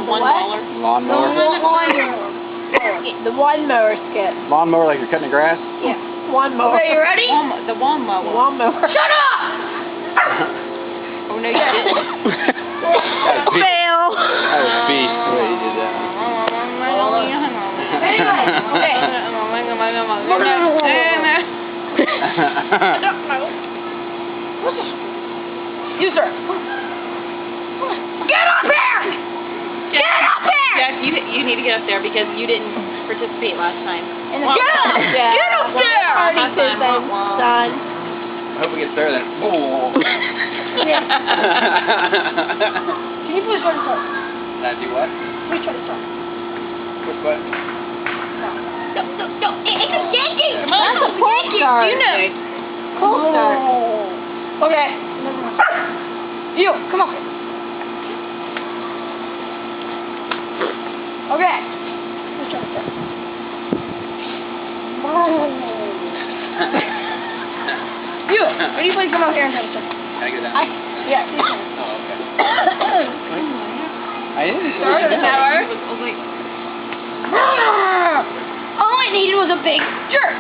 one mower. Lawnmower. The lawnmower skit. Lawnmower like you're cutting the grass? Yeah. Lawnmower. Okay, you ready? The lawnmower. Lawnmower. Shut up! Oh, no, you didn't. Fail. That was beast the way you did that. Anyway, okay. I don't know. You, sir. Get up here! Get up here! Jeff, you need to get up there because you didn't participate last time. Get up! Get up there! Party pissing, son. I hope we get there then. Oh. Can you please try to start? Did I do what? Please try to start. Push button? No, it's a shaking! Come on, That's a pull start. You know. Pull start. Okay. Never mind. You, come on. Okay. Let's try to start. You, will you please come out here and try to start? Can I get down? Yeah, you can. Oh, okay. I didn't. Start the power. All I needed was a big jerk.